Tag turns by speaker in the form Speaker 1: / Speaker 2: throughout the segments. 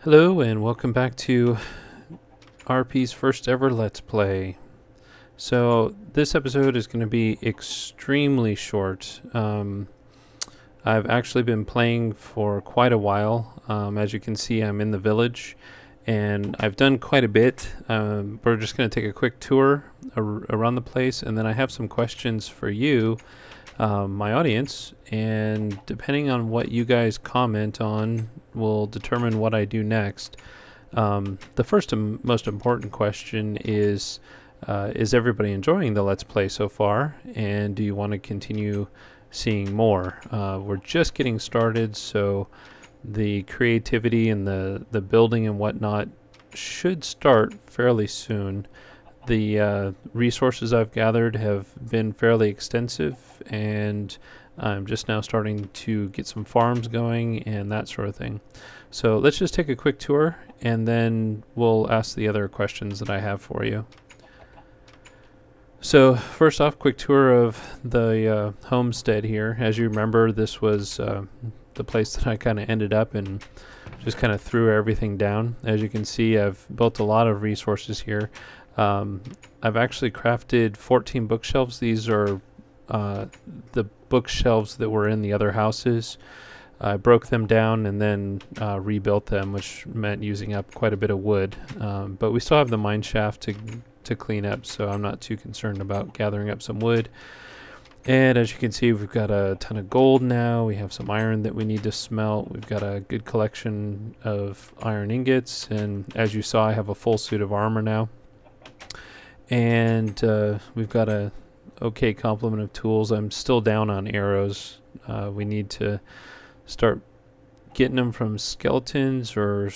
Speaker 1: Hello and welcome back to RP's first ever Let's Play. So this episode is going to be extremely short. I've actually been playing for quite a while. As you can see, I'm in the village and I've done quite a bit. We're just going to take a quick tour around the place, and then I have some questions for you, my audience, and depending on what you guys comment on will determine what I do next. The first and most important question is everybody enjoying the Let's Play so far, and do you want to continue seeing more? We're just getting started, so the creativity and the building and whatnot should start fairly soon. The resources I've gathered have been fairly extensive, and I'm just now starting to get some farms going and that sort of thing. So let's just take a quick tour, and then we'll ask the other questions that I have for you. So first off, quick tour of the homestead here. As you remember, this was the place that I kind of ended up and just kind of threw everything down. As you can see, I've built a lot of resources here. I've actually crafted 14 bookshelves. These are the bookshelves that were in the other houses. I broke them down and then rebuilt them, which meant using up quite a bit of wood. But we still have the mine shaft to clean up, so I'm not too concerned about gathering up some wood. And as you can see, we've got a ton of gold now. We have some iron that we need to smelt. We've got a good collection of iron ingots. And as you saw, I have a full suit of armor now. And we've got a okay complement of tools. I'm still down on arrows. We need to start getting them from skeletons or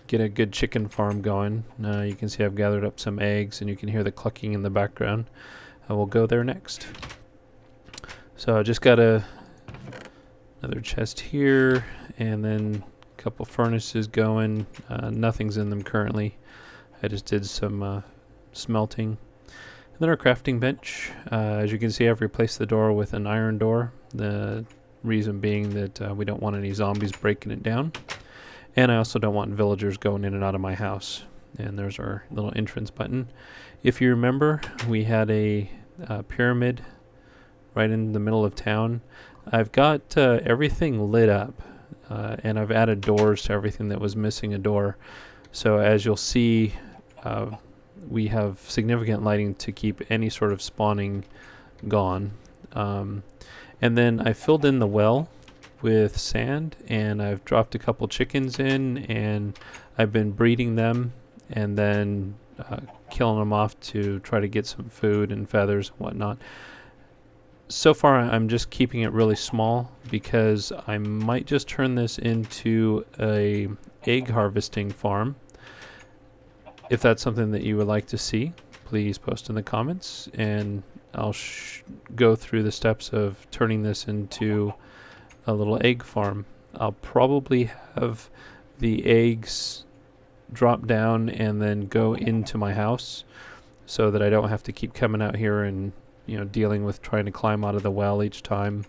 Speaker 1: get a good chicken farm going. You can see I've gathered up some eggs, and you can hear the clucking in the background. I will go there next. So I just got another chest here, and then a couple furnaces going. Nothing's in them currently. I just did some smelting. And then our crafting bench. As you can see, I've replaced the door with an iron door. The reason being that we don't want any zombies breaking it down. And I also don't want villagers going in and out of my house. And there's our little entrance button. If you remember, we had a pyramid right in the middle of town. I've got everything lit up, and I've added doors to everything that was missing a door. So as you'll see, we have significant lighting to keep any sort of spawning gone. And then I filled in the well with sand, and I've dropped a couple chickens in, and I've been breeding them and then killing them off to try to get some food and feathers and whatnot. So far I'm just keeping it really small because I might just turn this into a egg harvesting farm. If that's something that you would like to see, please post in the comments, and I'll go through the steps of turning this into a little egg farm. I'll probably have the eggs drop down and then go into my house so that I don't have to keep coming out here and dealing with trying to climb out of the well each time.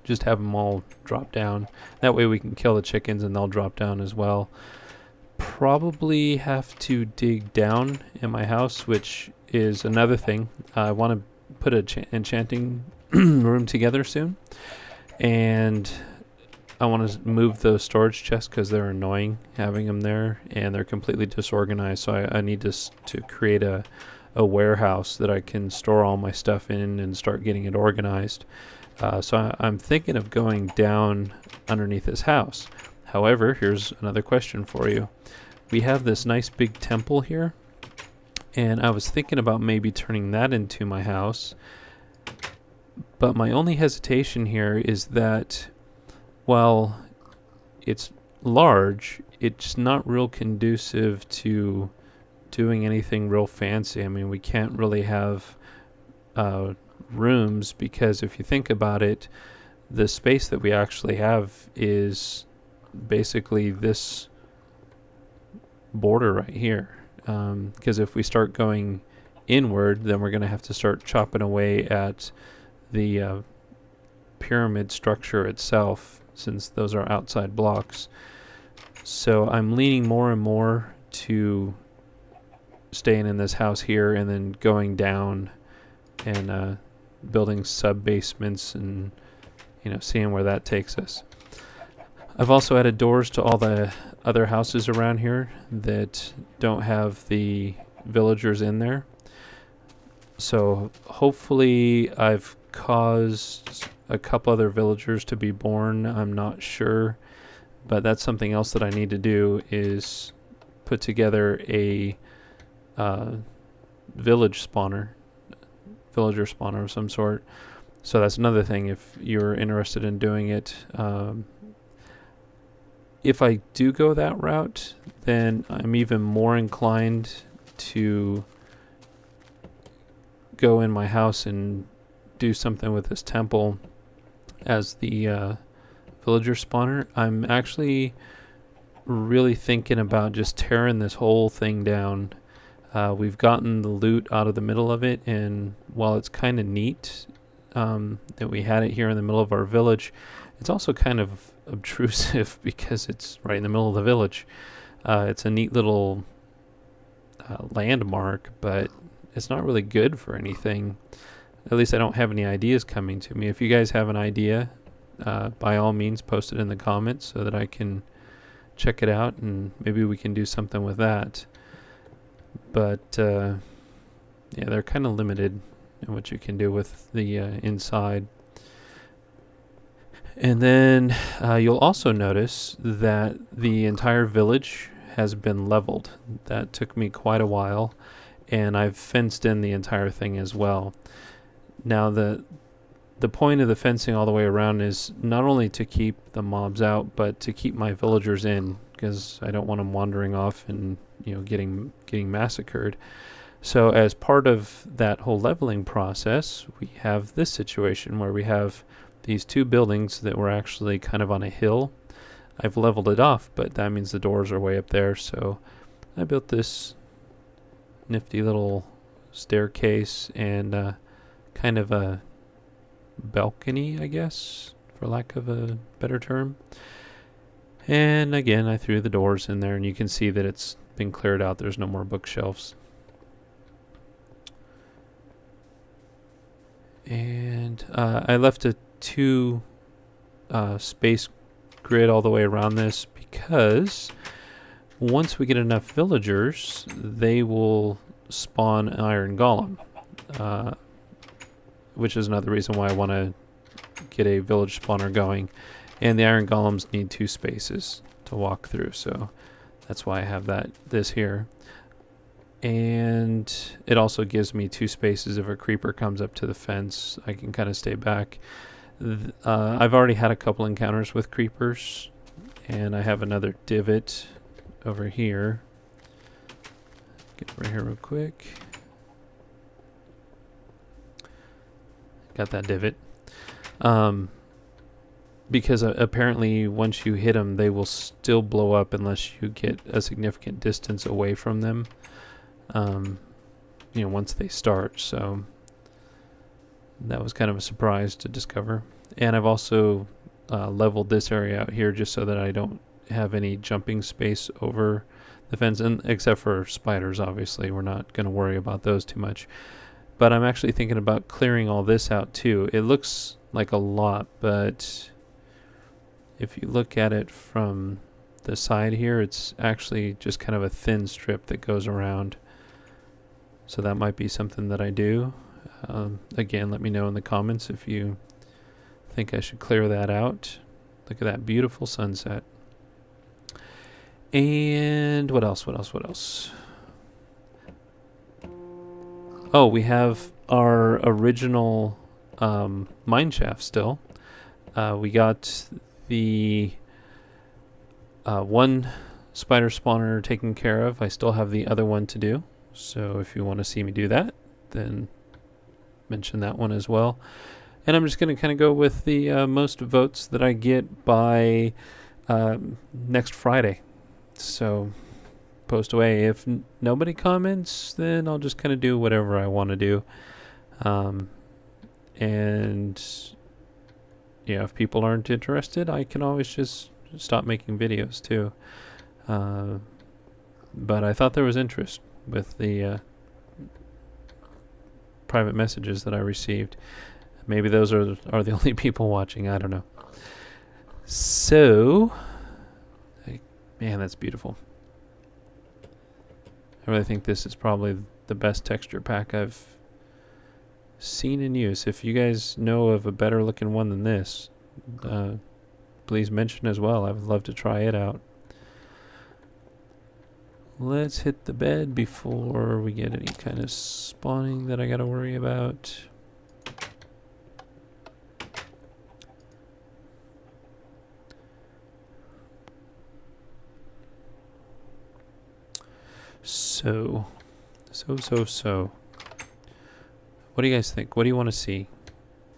Speaker 1: Just have them all drop down. That way we can kill the chickens and they'll drop down as well. Probably have to dig down in my house, which is another thing. I want to put an enchanting room together soon, and I want to move those storage chests because they're annoying having them there, and they're completely disorganized. So I need to create a warehouse that I can store all my stuff in and start getting it organized. So I'm thinking of going down underneath this house. However, here's another question for you. We have this nice big temple here, and I was thinking about maybe turning that into my house. But my only hesitation here is that while it's large, it's not real conducive to doing anything real fancy. I mean, we can't really have rooms, because if you think about it, the space that we actually have is basically this border right here. Because if we start going inward, then we're going to have to start chopping away at the pyramid structure itself, since those are outside blocks. So I'm leaning more and more to staying in this house here and then going down and building sub basements and seeing where that takes us. I've also added doors to all the other houses around here that don't have the villagers in there. So hopefully I've caused a couple other villagers to be born. I'm not sure, but that's something else that I need to do, is put together a villager spawner of some sort. So that's another thing if you're interested in doing it. If I do go that route, then I'm even more inclined to go in my house and do something with this temple as the villager spawner. I'm actually really thinking about just tearing this whole thing down. We've gotten the loot out of the middle of it, and while it's kind of neat that we had it here in the middle of our village, it's also kind of obtrusive because it's right in the middle of the village. It's a neat little landmark, but it's not really good for anything. At least I don't have any ideas coming to me. If you guys have an idea, by all means post it in the comments so that I can check it out and maybe we can do something with that. But yeah, they're kind of limited in what you can do with the inside. And then you'll also notice that the entire village has been leveled. That took me quite a while, and I've fenced in the entire thing as well. Now the point of the fencing all the way around is not only to keep the mobs out, but to keep my villagers in, because I don't want them wandering off and getting massacred. So as part of that whole leveling process, we have this situation where we have these two buildings that were actually kind of on a hill. I've leveled it off, but that means the doors are way up there. So I built this nifty little staircase and kind of a balcony, I guess, for lack of a better term. And again, I threw the doors in there, and you can see that it's been cleared out. There's no more bookshelves. And I left a 2 space grid all the way around this because once we get enough villagers, they will spawn an iron golem, which is another reason why I want to get a village spawner going. And the iron golems need 2 spaces to walk through, so that's why I have this here. And it also gives me 2 spaces if a creeper comes up to the fence. I can kind of stay back. I've already had a couple encounters with creepers, and I have another divot over here. Get over here real quick. Got that divot. Because apparently once you hit them, they will still blow up unless you get a significant distance away from them. Once they start. So that was kind of a surprise to discover. And I've also leveled this area out here just so that I don't have any jumping space over the fence, and except for spiders, obviously. We're not going to worry about those too much. But I'm actually thinking about clearing all this out too. It looks like a lot, but if you look at it from the side here, it's actually just kind of a thin strip that goes around. So that might be something that I do. Again, let me know in the comments if you think I should clear that out. Look at that beautiful sunset. And what else? Oh, we have our original mine shaft still. We got the one spider spawner taken care of. I still have the other one to do. So if you want to see me do that, then mention that one as well. And I'm just going to kind of go with the most votes that I get by next Friday. So post away. If nobody comments, then I'll just kind of do whatever I want to do. And yeah, if people aren't interested, I can always just stop making videos too. But I thought there was interest with the private messages that I received. Maybe those are the only people watching. I don't know. So, man, that's beautiful. I really think this is probably the best texture pack I've seen in use. If you guys know of a better looking one than this, please mention as well. I would love to try it out. Let's hit the bed before we get any kind of spawning that I gotta worry about. So. What do you guys think? What do you want to see?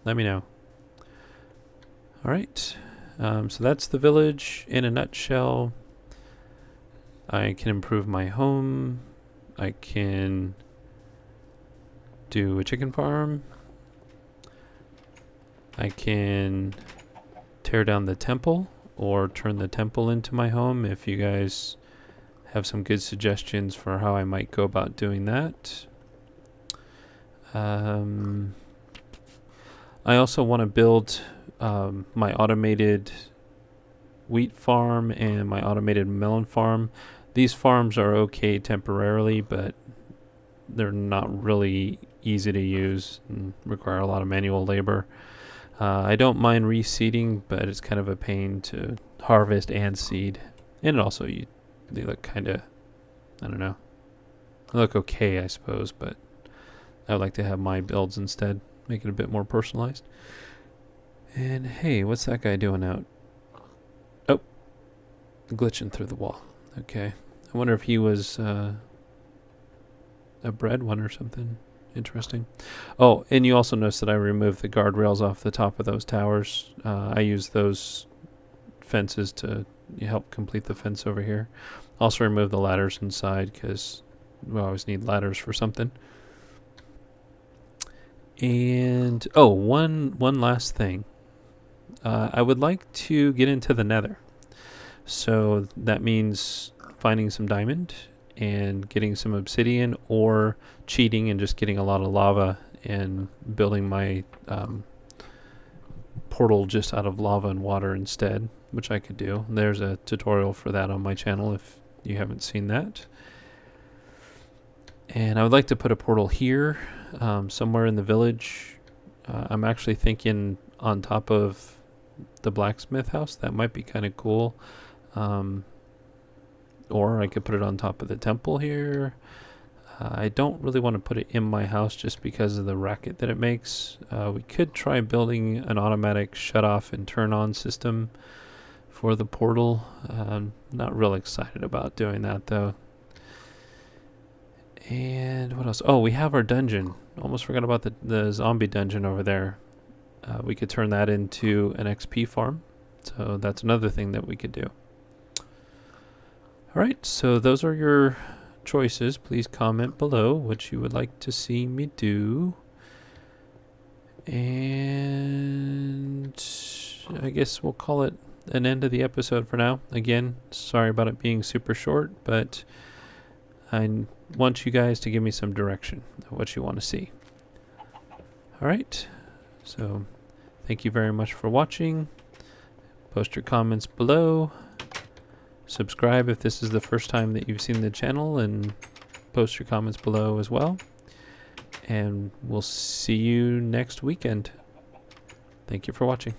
Speaker 1: Let me know. Alright. So that's the village in a nutshell. I can improve my home. I can do a chicken farm. I can tear down the temple or turn the temple into my home if you guys have some good suggestions for how I might go about doing that. I also want to build my automated wheat farm and my automated melon farm. These farms are okay temporarily, but they're not really easy to use and require a lot of manual labor. I don't mind reseeding, but it's kind of a pain to harvest and seed. And it also, they look kind of, I don't know. They look okay, I suppose, but I would like to have my builds instead. Make it a bit more personalized. And hey, what's that guy doing out? Oh, glitching through the wall. Okay. I wonder if he was a bred one or something. Interesting. Oh, and you also notice that I removed the guardrails off the top of those towers. I use those fences to help complete the fence over here. Also remove the ladders inside because we always need ladders for something. And oh, one last thing. I would like to get into the Nether. So that means finding some diamond and getting some obsidian, or cheating and just getting a lot of lava and building my portal just out of lava and water instead, which I could do. There's a tutorial for that on my channel if you haven't seen that. And I would like to put a portal here, somewhere in the village. I'm actually thinking on top of the blacksmith house. That might be kind of cool. Or I could put it on top of the temple here. I don't really want to put it in my house just because of the racket that it makes. We could try building an automatic shut off and turn on system for the portal. Not real excited about doing that though. And what else? Oh, we have our dungeon. Almost forgot about the zombie dungeon over there. We could turn that into an XP farm. So that's another thing that we could do. Alright, so those are your choices. Please comment below what you would like to see me do. And I guess we'll call it an end of the episode for now. Again, sorry about it being super short, but I want you guys to give me some direction of what you want to see. Alright, so thank you very much for watching. Post your comments below. Subscribe if this is the first time that you've seen the channel, and post your comments below as well. And we'll see you next weekend. Thank you for watching.